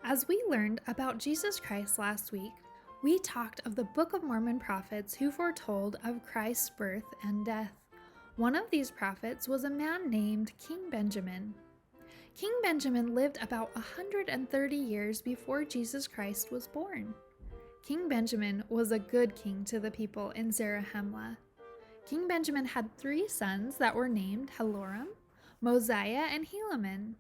As we learned about Jesus Christ last week, we talked of the Book of Mormon prophets who foretold of Christ's birth and death. One of these prophets was a man named King Benjamin. King Benjamin lived about 130 years before Jesus Christ was born. King Benjamin was a good king to the people in Zarahemla. King Benjamin had 3 sons that were named Haloram, Mosiah, and Helaman.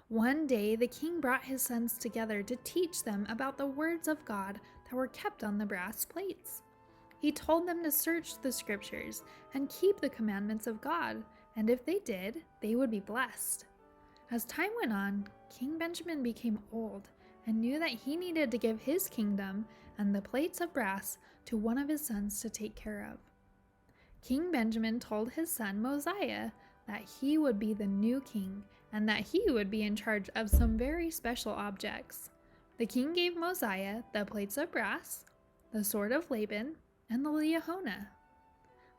One day the king brought his sons together to teach them about the words of God that were kept on the brass plates. He told them to search the scriptures and keep the commandments of God, and if they did, they would be blessed. As time went on, King Benjamin became old and knew that he needed to give his kingdom and the plates of brass to one of his sons to take care of. King Benjamin told his son Mosiah that he would be the new king and that he would be in charge of some very special objects. The king gave Mosiah the plates of brass, the sword of Laban, and the Liahona.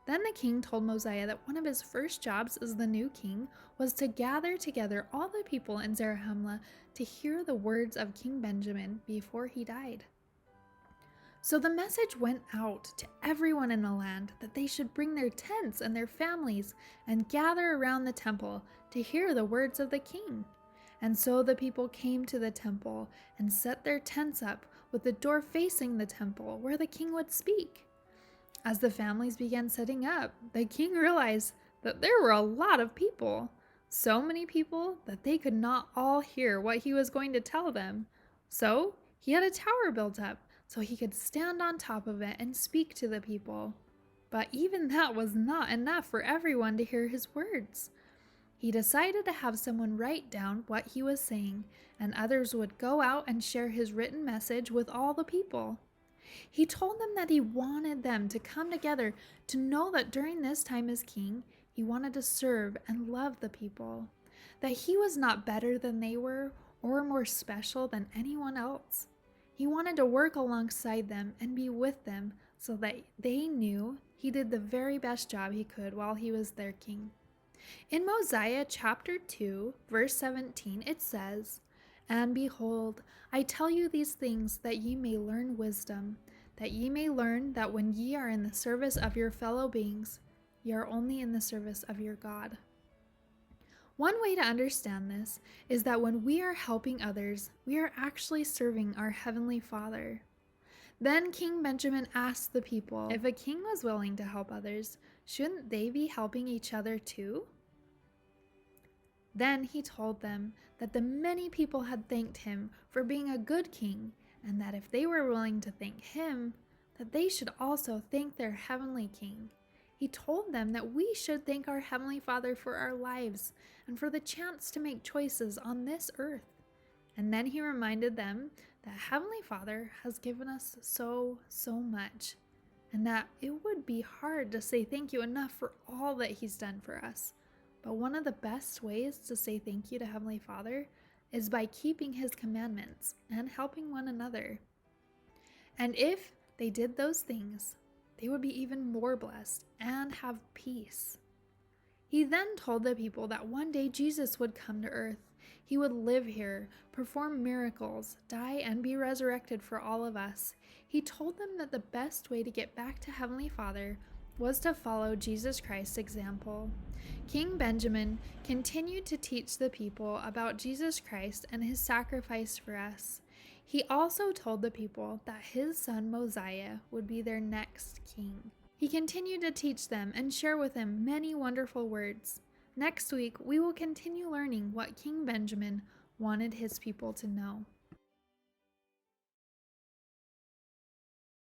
Then the king told Mosiah that one of his first jobs as the new king was to gather together all the people in Zarahemla to hear the words of King Benjamin before he died. So the message went out to everyone in the land that they should bring their tents and their families and gather around the temple to hear the words of the king. And so the people came to the temple and set their tents up with the door facing the temple where the king would speak. As the families began setting up, the king realized that there were a lot of people, so many people that they could not all hear what he was going to tell them. So he had a tower built up so he could stand on top of it and speak to the people. But even that was not enough for everyone to hear his words. He decided to have someone write down what he was saying, and others would go out and share his written message with all the people. He told them that he wanted them to come together to know that during this time as king, he wanted to serve and love the people, that he was not better than they were or more special than anyone else. He wanted to work alongside them and be with them so that they knew he did the very best job he could while he was their king. In Mosiah chapter 2, verse 17, it says, "And behold, I tell you these things that ye may learn wisdom, that ye may learn that when ye are in the service of your fellow beings, ye are only in the service of your God." One way to understand this is that when we are helping others, we are actually serving our Heavenly Father. Then King Benjamin asked the people, if a king was willing to help others, shouldn't they be helping each other too? Then he told them that the many people had thanked him for being a good king, and that if they were willing to thank him, that they should also thank their heavenly king. He told them that we should thank our Heavenly Father for our lives and for the chance to make choices on this earth. And then he reminded them that Heavenly Father has given us so much, and that it would be hard to say thank you enough for all that he's done for us. But one of the best ways to say thank you to Heavenly Father is by keeping his commandments and helping one another. And if they did those things, they would be even more blessed and have peace. He then told the people that one day Jesus would come to earth. He would live here, perform miracles, die, and be resurrected for all of us. He told them that the best way to get back to Heavenly Father was to follow Jesus Christ's example. King Benjamin continued to teach the people about Jesus Christ and his sacrifice for us. He also told the people that his son Mosiah would be their next king. He continued to teach them and share with them many wonderful words. Next week, we will continue learning what King Benjamin wanted his people to know.